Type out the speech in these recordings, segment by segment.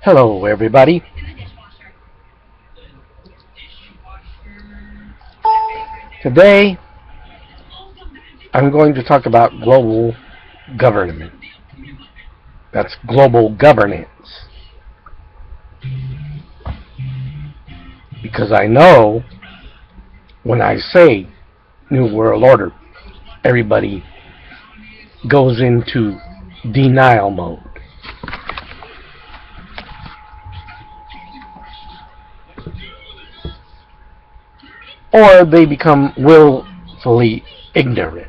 Hello, everybody. Today, I'm going to talk about global government. That's global governance. Because I know when I say New World Order, everybody goes into denial mode. Or they become willfully ignorant.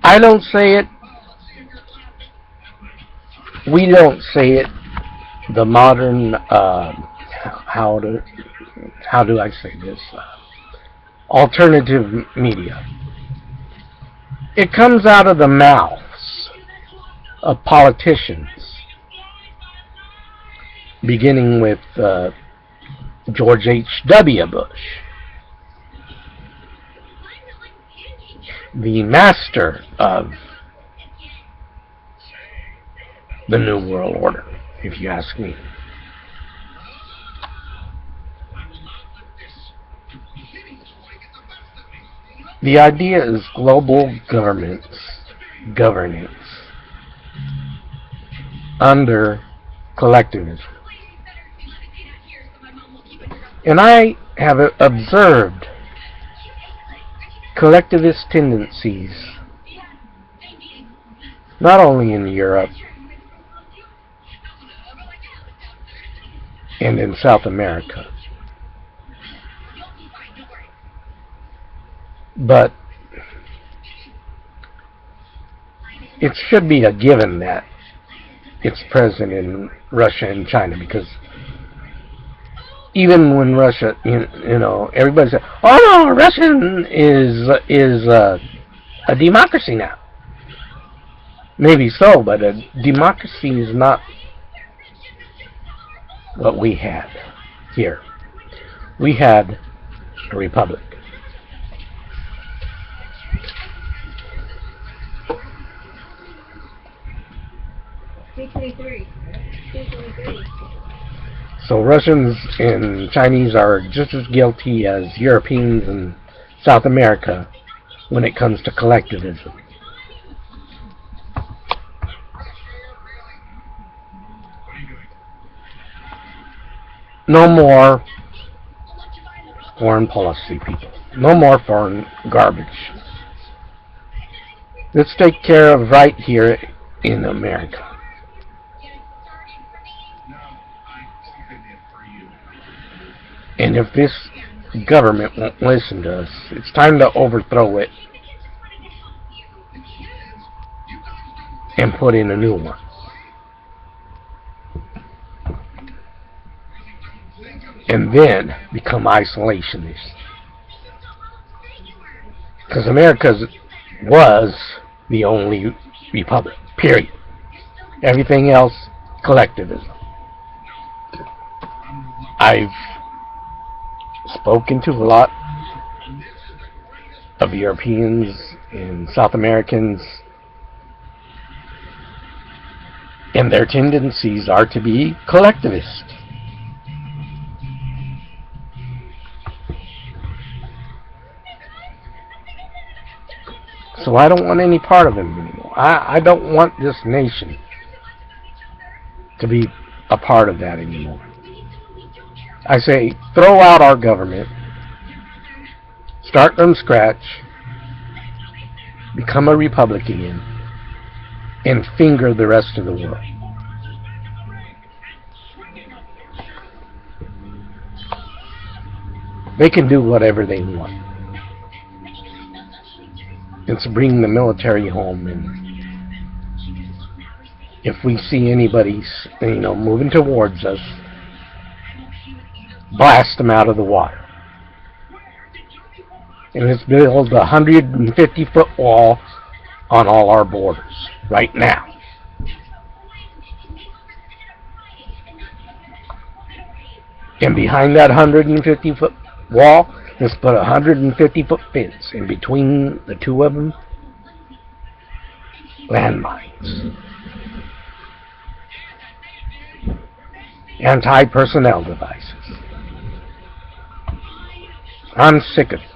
I don't say it. We don't say it. The modern, how do I say this? Alternative media. It comes out of the mouths of politicians, beginning with George H.W. Bush, the master of the New World Order, if you ask me. The idea is global governance under collectivism. And I have observed collectivist tendencies not only in Europe and in South America, but it should be a given that it's present in Russia and China, because even when Russia, you know, everybody says, "Oh no, Russia is a democracy now." Maybe so, but a democracy is not what we had here. We had a republic. So Russians and Chinese are just as guilty as Europeans and South America when it comes to collectivism. No more foreign policy, people. No more foreign garbage. Let's take care of right here in America. And if this government won't listen to us, it's time to overthrow it and put in a new one. And then become isolationists. Because America was the only republic, period. Everything else, collectivism. I've spoken to a lot of Europeans and South Americans, and their tendencies are to be collectivist. So I don't want any part of them anymore. I don't want this nation to be a part of that anymore. I say, throw out our government, start from scratch, become a republic again, and finger the rest of the world. They can do whatever they want. It's bring the military home, and if we see anybody, moving towards us, blast them out of the water. And let's build a 150-foot wall on all our borders right now. And behind that 150-foot wall, let's put a 150-foot fence in between the two of them. Landmines. Anti-personnel devices. I'm sick of it.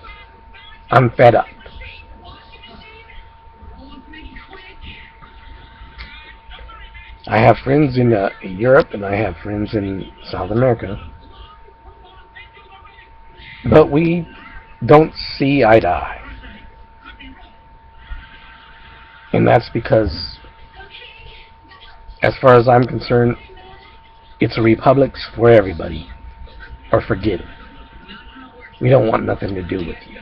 I'm fed up. I have friends in Europe and I have friends in South America. But we don't see eye to eye. And that's because, as far as I'm concerned, it's a republic's for everybody, or forget it. We don't want nothing to do with you.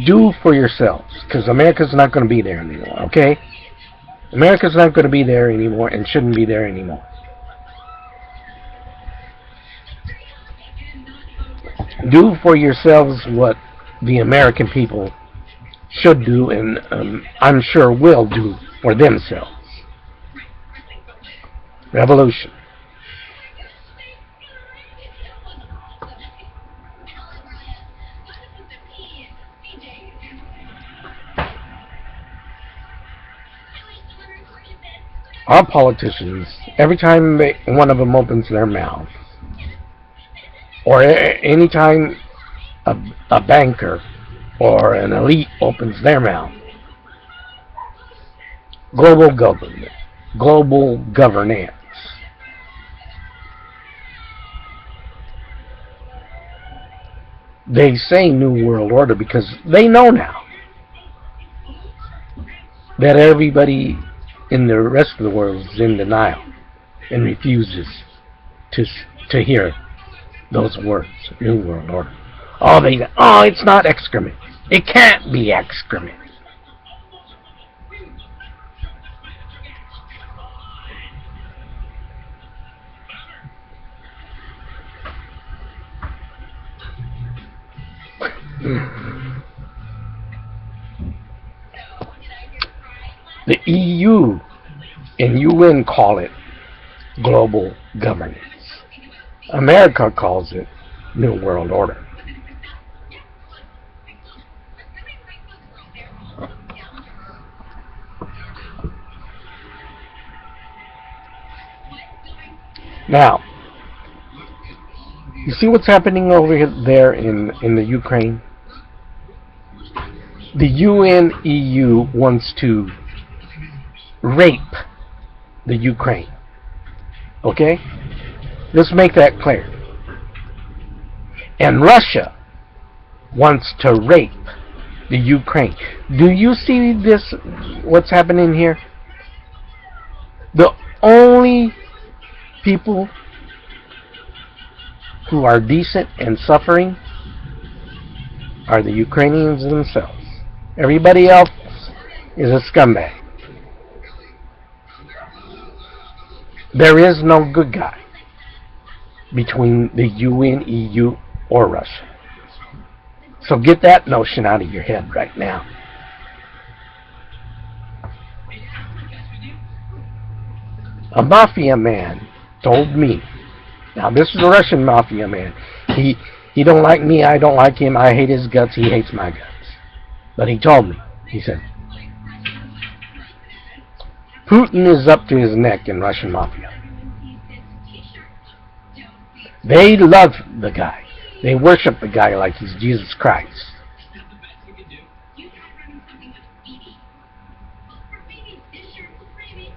Do for yourselves, because America's not going to be there anymore, okay? America's not going to be there anymore and shouldn't be there anymore. Do for yourselves what the American people should do, and I'm sure will do for themselves. Revolution. Our politicians, every time one of them opens their mouth, or any time a banker or an elite opens their mouth, global government, global governance. They say New World Order because they know now that everybody in the rest of the world is in denial and refuses to hear those words, New World Order. Oh, it's not excrement. It can't be excrement. The EU and UN call it global governance. America calls it New World Order. Now, you see what's happening over there in the Ukraine? The UN EU wants to rape the Ukraine. Okay? Let's make that clear. And Russia wants to rape the Ukraine. Do you see this, what's happening here? The only people who are decent and suffering are the Ukrainians themselves. Everybody else is a scumbag. There is no good guy between the UN, EU, or Russia. So get that notion out of your head right now. A mafia man told me, now this is a Russian mafia man, he don't like me, I don't like him, I hate his guts, he hates my guts. But he told me, he said, Putin is up to his neck in Russian mafia. They love the guy. They worship the guy like he's Jesus Christ.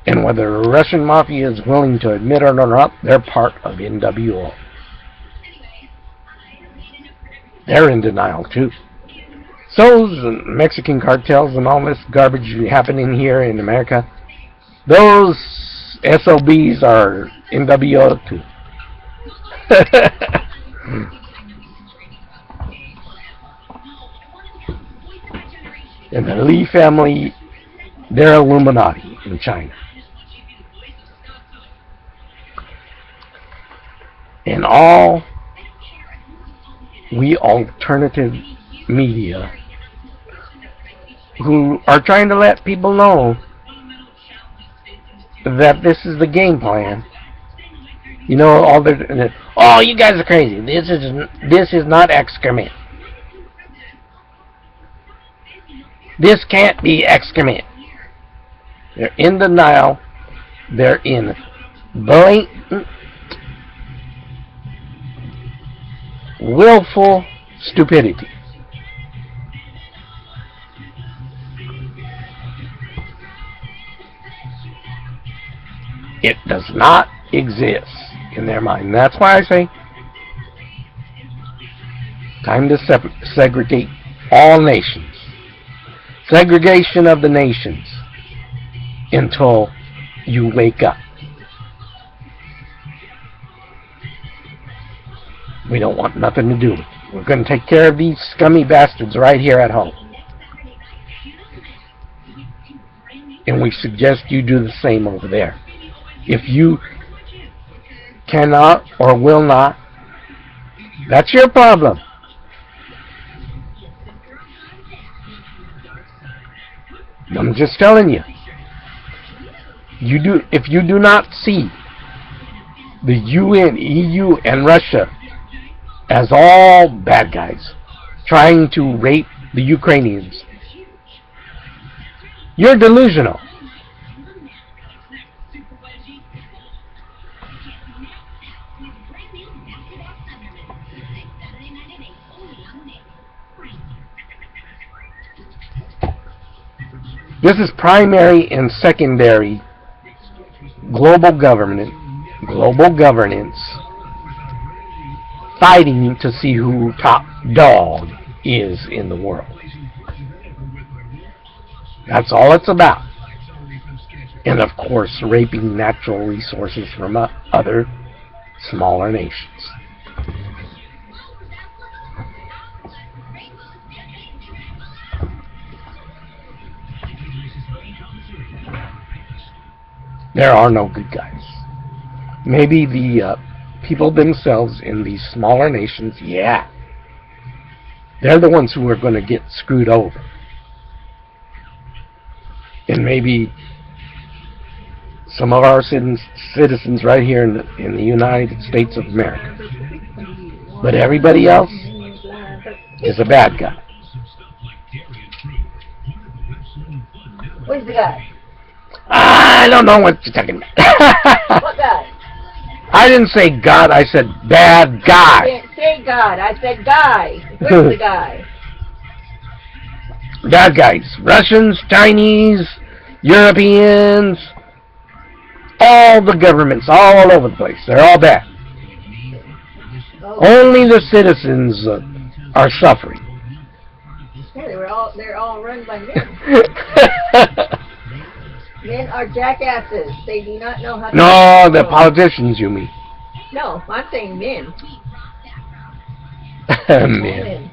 And whether the Russian mafia is willing to admit it or not, they're part of NWO. They're in denial too. So the Mexican cartels and all this garbage happening here in America, those SOBs are NWO too. And the Lee family, they're Illuminati in China. And all we alternative media who are trying to let people know that this is the game plan. You know, all the oh, you guys are crazy. This is not excrement. This can't be excrement. They're in denial. They're in blatant, willful stupidity. It does not exist in their mind. That's why I say time to segregate all nations. Segregation of the nations until you wake up. We don't want nothing to do with it. We're going to take care of these scummy bastards right here at home. And we suggest you do the same over there. If you cannot or will not, that's your problem. I'm just telling you. If you do not see the UN, EU, and Russia as all bad guys trying to rape the Ukrainians, you're delusional. This is primary and secondary global governance fighting to see who top dog is in the world. That's all it's about. And of course, raping natural resources from other smaller nations. There are no good guys. Maybe the people themselves in these smaller nations, yeah. They're the ones who are going to get screwed over. And maybe some of our citizens right here in the United States of America. But everybody else is a bad guy. Where's the guy? I don't know what you're talking about. What guy? I didn't say God, I said bad guy. I didn't say God, I said guy. Where's the guy? Bad guys. Russians, Chinese, Europeans, all the governments, all over the place. They're all bad. Oh. Only the citizens are suffering. Yeah, they're all run by men. Men are jackasses. They do not know how to... No, the politicians, you mean. No, I'm saying men. Men.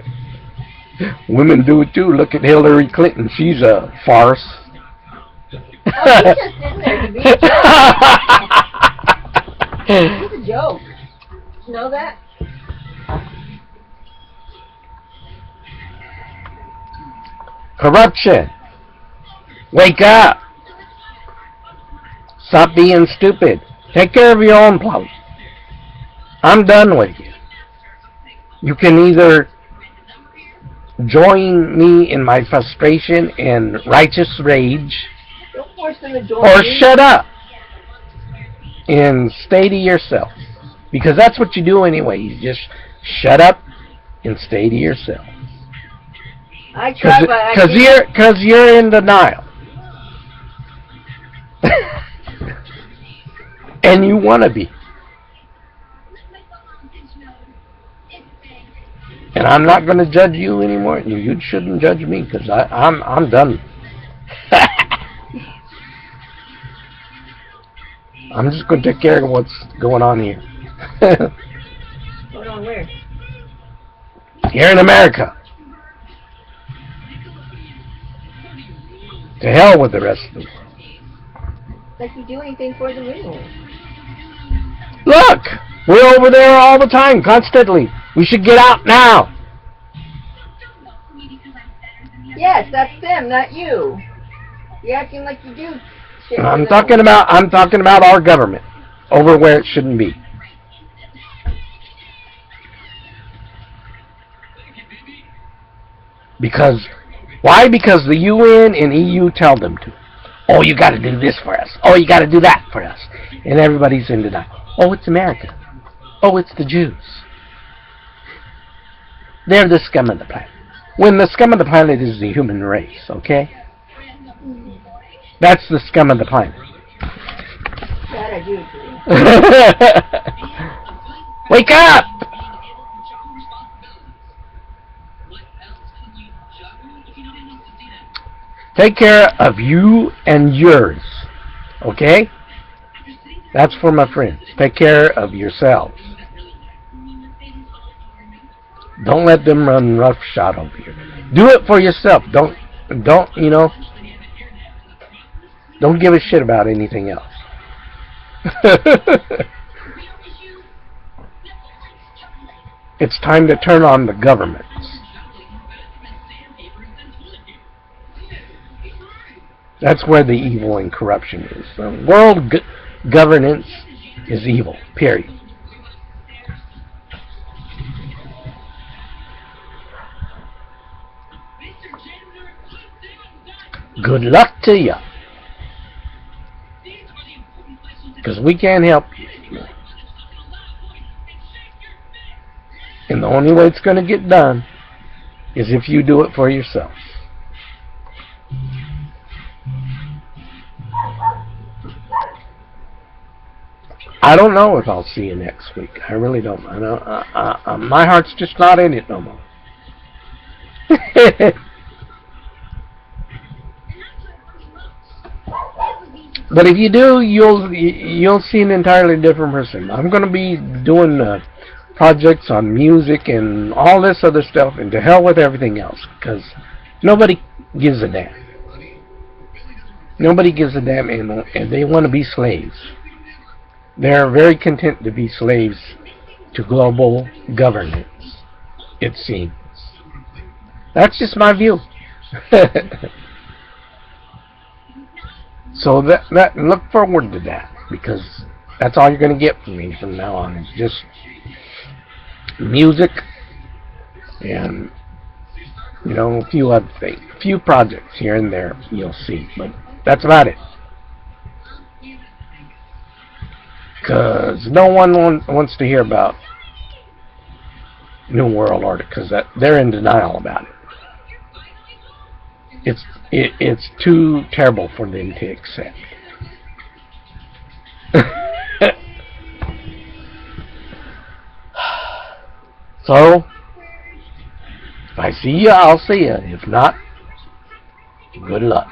Women do it too. Look at Hillary Clinton. She's a farce. Oh, she's just in there to be a joke. She's a joke. You know that? Corruption. Wake up. Stop being stupid. Take care of your own problem. I'm done with you. You can either join me in my frustration and righteous rage, don't force them to join or me. Shut up and stay to yourself. Because that's what you do anyway. You just shut up and stay to yourself. I try, but because you're in denial. And you want to be. And I'm not going to judge you anymore. You shouldn't judge me because I'm done. I'm just going to take care of what's going on here. Going on where? Here in America. To hell with the rest of the world. Like you do anything for them anyway. Look! We're over there all the time, constantly. We should get out now. Yes, that's them, not you. You're acting like you do shit. I'm talking about our government over where it shouldn't be. Because why? Because the UN and EU tell them to. Oh, you got to do this for us. Oh, you got to do that for us. And everybody's in denial. Oh, it's America. Oh, it's the Jews. They're the scum of the planet. When the scum of the planet is the human race, okay? That's the scum of the planet. That I do agree. Wake up! Take care of you and yours, okay? That's for my friends. Take care of yourselves. Don't let them run roughshod over you. Do it for yourself. Don't don't give a shit about anything else. It's time to turn on the governments. That's where the evil and corruption is. The world governance is evil, period. Good luck to you. Because we can't help you. And the only way it's going to get done is if you do it for yourself. I don't know if I'll see you next week. I really don't. My heart's just not in it no more. But if you do, you'll see an entirely different person. I'm going to be doing projects on music and all this other stuff, and to hell with everything else, because nobody gives a damn. Nobody gives a damn, and they want to be slaves. They're very content to be slaves to global governance, it seems. That's just my view. So that look forward to that, because that's all you're going to get from me from now on. It's just music and, a few other things. A few projects here and there you'll see, but that's about it. Because no one wants to hear about New World Order, because they're in denial about it. It's too terrible for them to accept. So, if I see you, I'll see you. If not, good luck.